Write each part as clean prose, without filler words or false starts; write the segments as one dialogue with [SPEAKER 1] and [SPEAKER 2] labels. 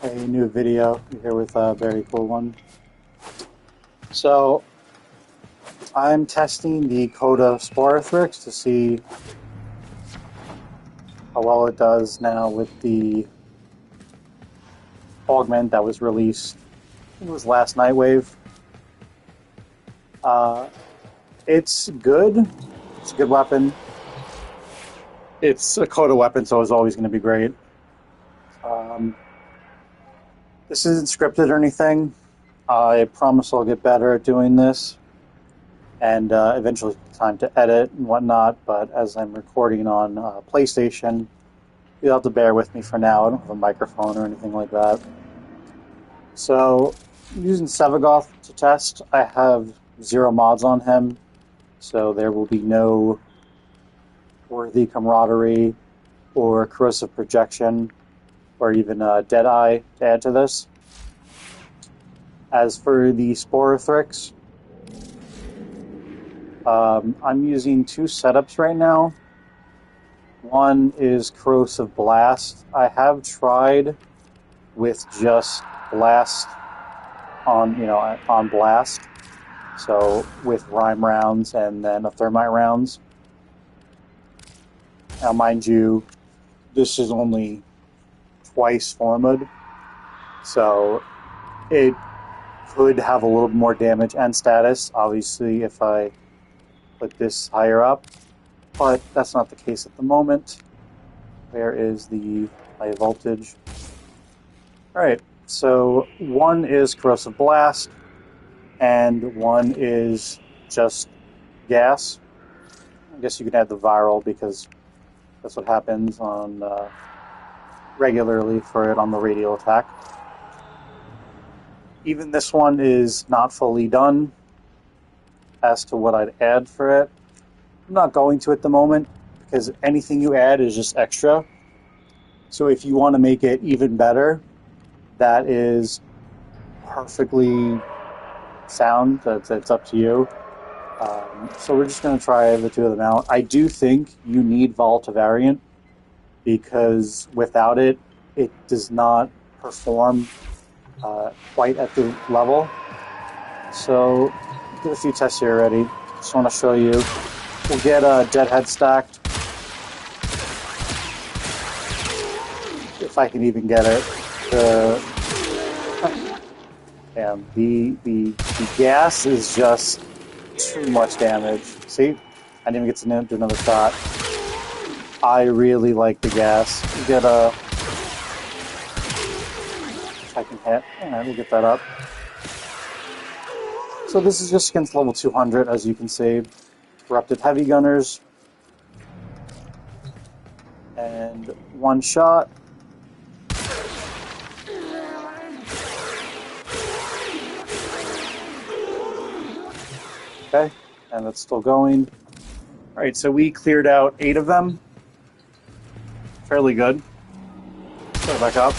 [SPEAKER 1] A new video here with a very cool one. So I'm testing the Coda Sporothrix to see how well it does now with the augment that was released. It was last Nightwave. It's good. It's a good weapon. It's a Coda weapon, so it's always going to be great. This isn't scripted or anything. I promise I'll get better at doing this, and eventually time to edit and whatnot, but as I'm recording on PlayStation, you'll have to bear with me for now. I don't have a microphone or anything like that. So, using Sevagoth to test, I have 0 mods on him, so there will be no Worthy Camaraderie or Corrosive Projection or even Deadeye to add to this. As for the Sporothrix, I'm using 2 setups right now. One is Corrosive Blast. I have tried with just Blast on Blast, so with Rime rounds and then a Thermite rounds. Now, mind you, this is only twice formed, so it could have a little more damage and status, obviously, if I put this higher up, but that's not the case at the moment. Where is the high voltage? Alright, so one is Corrosive Blast, and one is just gas. I guess you could add the viral because that's what happens on regularly for it on the radial attack. Even this one is not fully done as to what I'd add for it. I'm not going to at the moment because anything you add is just extra. So if you want to make it even better, that is perfectly sound. It's up to you. So we're just going to try the 2 of them out. I do think you need Volatile variant because without it, it does not perform quite at the level. So did a few tests here already. Just want to show you. We'll get a Deadhead stacked. If I can even get it. Damn, the gas is just too much damage. See? I didn't even get to do another shot. I really like the gas. We get a... If I can hit. Alright, we'll get that up. So this is just against level 200, as you can see. Corrupted Heavy Gunners. And 1 shot. Okay, and that's still going. Alright, so we cleared out 8 of them. Fairly good. Put it back up.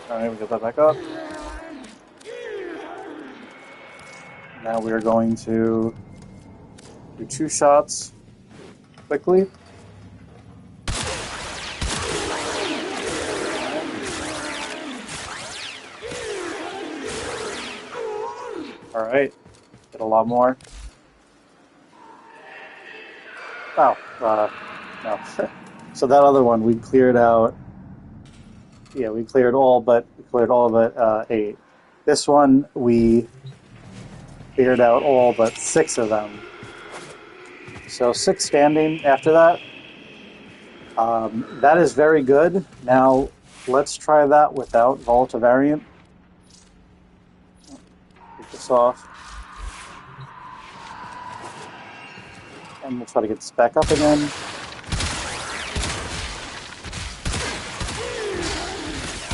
[SPEAKER 1] Alright, we got that back up. Now we are going to do 2 shots quickly. Alright, get a lot more. Oh, no. So that other one, we cleared out. Yeah, we cleared all but 8. This one, we cleared out all but 6 of them. So 6 standing after that. That is very good. Now, let's try that without Volatile variant. Take this off. And we'll try to get this back up again.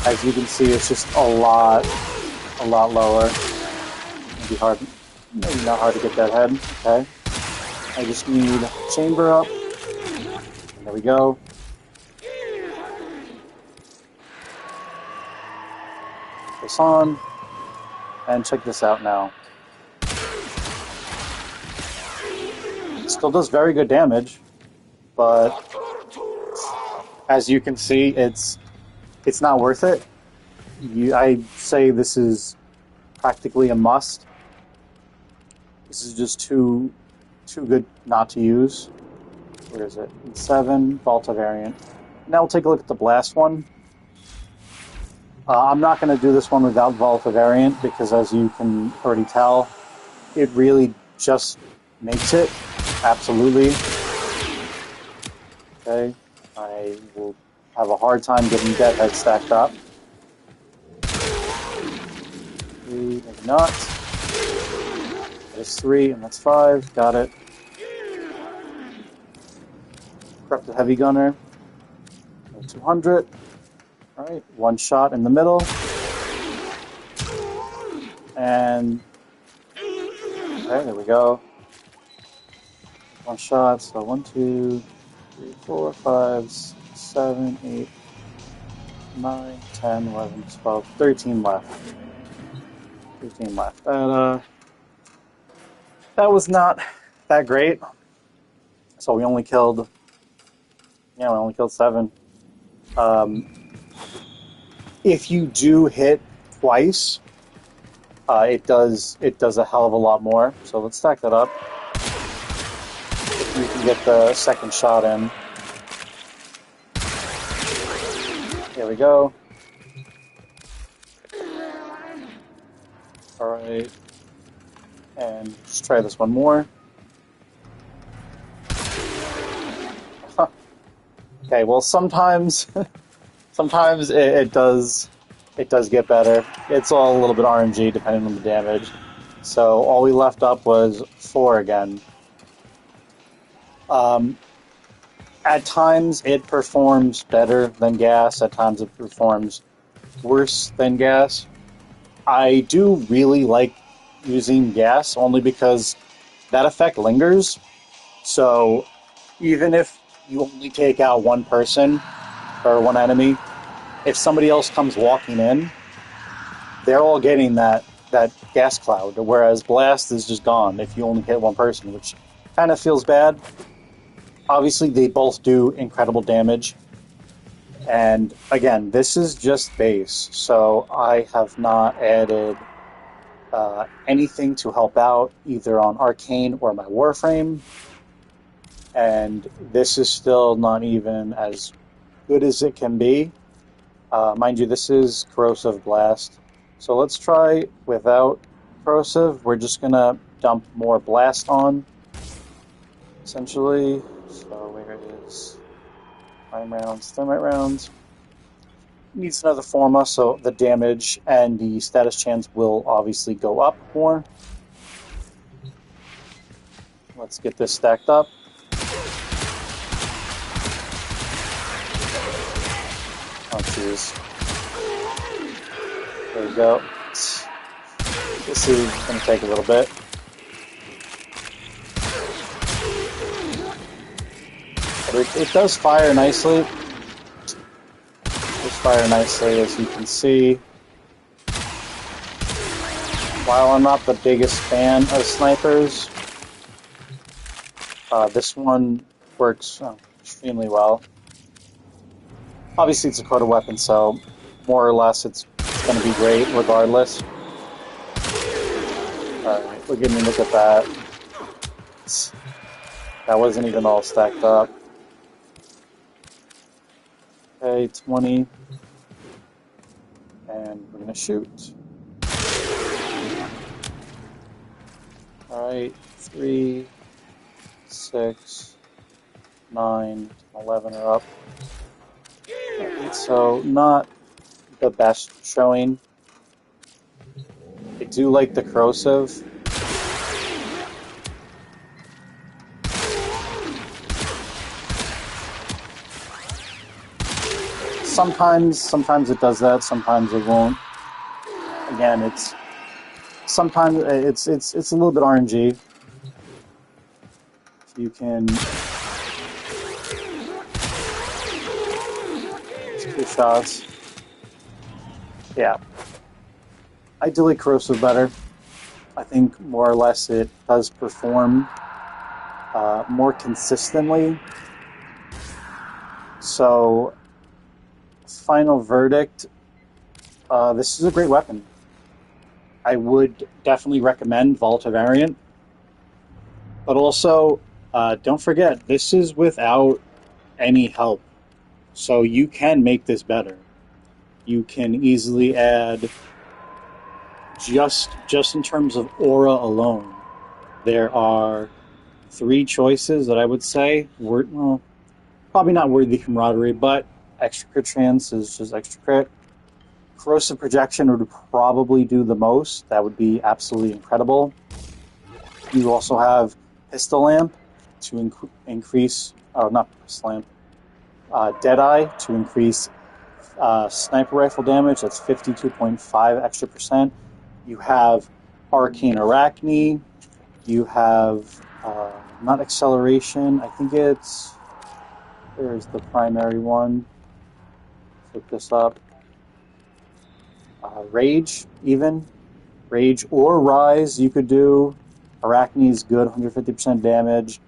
[SPEAKER 1] As you can see, it's just a lot lower. Maybe not hard to get that head. Okay. I just need chamber up. There we go. Put this on. And check this out now. It still does very good damage, but as you can see, it's not worth it I'd say this is practically a must. This is just too good not to use. Where is it? 7, Volatile variant. Now we'll take a look at the Blast one. I'm not going to do this one without Volatile variant because, as you can already tell, it really just makes it. Absolutely. Okay. I will have a hard time getting Deadhead stacked up. 3, maybe not. That is 3, and that's 5. Got it. Corrupted Heavy Gunner. 200. Alright, one shot in the middle. And... okay, there we go. One shot, so 1, 2, 3, 4, 5, 6, 7, 8, 9, 10, 11, 12, 13 left. 13 left. That was not that great. So we only killed... yeah, we only killed 7. If you do hit twice, it does a hell of a lot more. So let's stack that up. If you can get the second shot in. There we go. Alright. And let's try this one more. Okay, well sometimes sometimes it does get better. It's all a little bit RNG depending on the damage. So all we left up was 4 again. At times it performs better than gas, at times it performs worse than gas. I do really like using gas only because that effect lingers. So even if you only take out one person or one enemy, if somebody else comes walking in, they're all getting that gas cloud, whereas blast is just gone if you only hit one person, which kind of feels bad. Obviously, they both do incredible damage. And again, this is just base, so I have not added anything to help out either on Arcane or my Warframe. And this is still not even as good as it can be. Mind you, this is Corrosive Blast. So let's try without Corrosive. We're just going to dump more Blast on, essentially. So where it is? Time rounds, thermite rounds. Needs another Forma, so the damage and the status chance will obviously go up more. Let's get this stacked up. Oh, jeez. There we go. This is going to take a little bit. But it does fire nicely. It does fire nicely, as you can see. While I'm not the biggest fan of snipers, this one works extremely well. Obviously, it's a Coda weapon, so more or less it's going to be great regardless. Alright, look at that. That wasn't even all stacked up. Okay, 20. And we're going to shoot. Alright, 3, 6, 9, 11 are up. Right, so not the best showing. I do like the corrosive. Sometimes it does that, sometimes it won't. Again, sometimes it's a little bit RNG. You can 2 shots. Yeah. I do like corrosive better. I think more or less it does perform more consistently. So, final verdict, This is a great weapon. I would definitely recommend Volatile variant, but also don't forget this is without any help, so you can make this better. You can easily add just in terms of aura alone. There are 3 choices that I would say were, well, probably not worthy camaraderie, but extra crit chance is just extra crit. Corrosive projection would probably do the most. That would be absolutely incredible. You also have pistol lamp to increase, oh, not pistol lamp, Deadeye to increase sniper rifle damage. That's 52.5 extra percent. You have arcane arachne. You have not acceleration. I think it's, there's the primary one. Look this up. Rage, even. Rage or Rise, you could do. Arachne is good, 150% damage.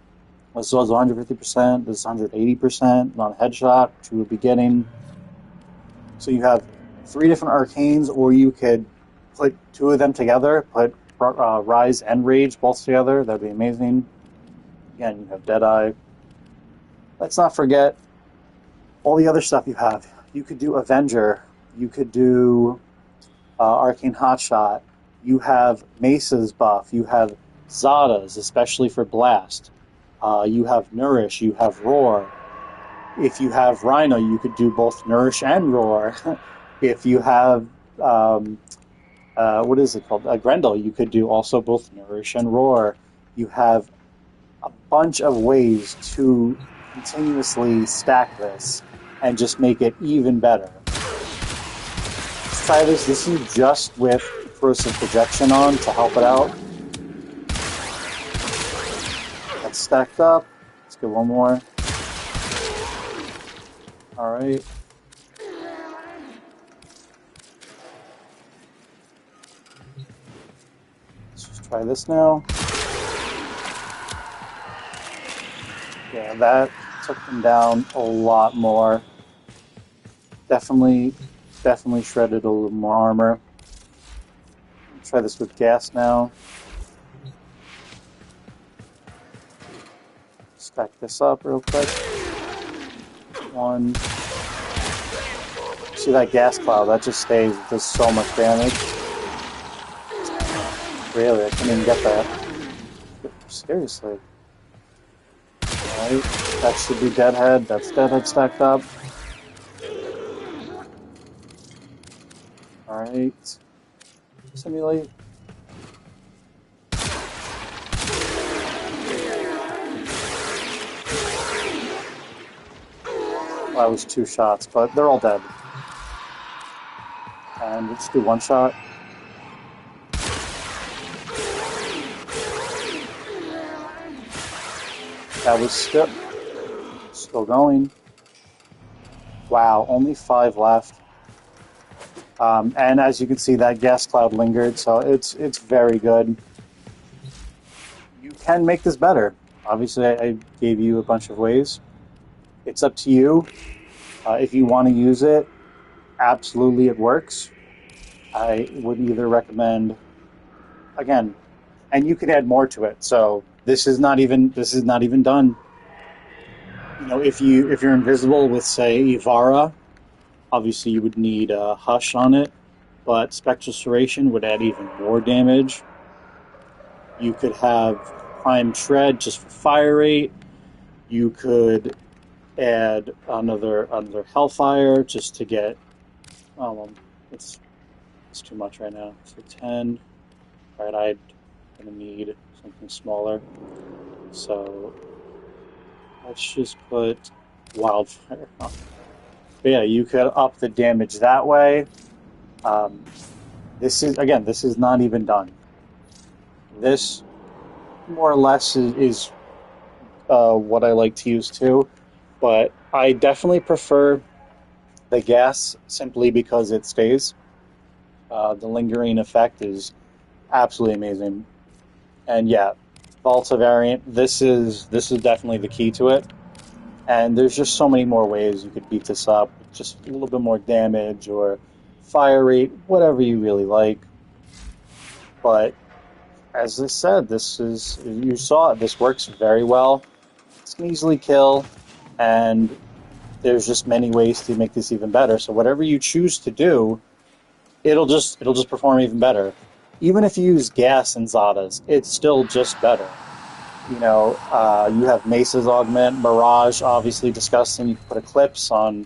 [SPEAKER 1] This was 150%. This is 180% on headshot, which we will be getting. So you have 3 different arcanes, or you could put 2 of them together, put Rise and Rage both together. That'd be amazing. Again, you have Deadeye. Let's not forget all the other stuff you have. You could do Avenger. You could do Arcane Hotshot. You have Mesa's buff. You have Zada's, especially for Blast. You have Nourish. You have Roar. If you have Rhino, you could do both Nourish and Roar. If you have, what is it called? Grendel, you could do also both Nourish and Roar. You have a bunch of ways to continuously stack this and just make it even better. Let's try this. This is just with corrosive projection on to help it out. That's stacked up. Let's get one more. Alright. Let's just try this now. Yeah, that took them down a lot more. Definitely shredded a little more armor. Try this with gas now. Stack this up real quick. 1. See that gas cloud? That just stays. It does so much damage. Really, I couldn't even get that. Seriously. Alright, that should be Deadhead. That's Deadhead stacked up. Alright. Simulate. Well, that was 2 shots, but they're all dead. And let's do 1 shot. That was still going. Wow, only 5 left. And as you can see, that gas cloud lingered, so it's very good. You can make this better. Obviously, I gave you a bunch of ways. It's up to you. If you want to use it, absolutely it works. I would either recommend, again, and you could add more to it. So this is not even done. You know, if you're invisible with, say, Ivara, obviously you would need a Hush on it, but Spectral Serration would add even more damage. You could have Prime Shred just for fire rate. You could add another Hellfire just to get, oh well, it's too much right now. So 10. All right, I'm gonna need something smaller. So let's just put Wildfire on. But yeah, you could up the damage that way. This is not even done. This more or less is what I like to use too, but I definitely prefer the gas simply because it stays. The lingering effect is absolutely amazing, and yeah, Volta variant. This is definitely the key to it. And there's just so many more ways you could beat this up, just a little bit more damage or fire rate, whatever you really like. But as I said, you saw it, this works very well. It's can easily kill, and there's just many ways to make this even better. So whatever you choose to do, it'll just perform even better. Even if you use gas and Zadas, it's still just better. You have Mesa's Augment, Mirage, obviously disgusting. You can put Eclipse on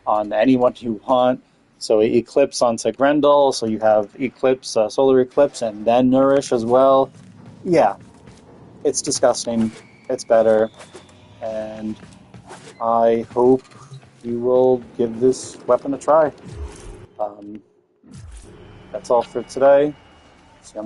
[SPEAKER 1] anyone you want. So Eclipse onto Grendel, so you have Eclipse, Solar Eclipse, and then Nourish as well. Yeah, it's disgusting. It's better, and I hope you will give this weapon a try. Um, that's all for today. See you on the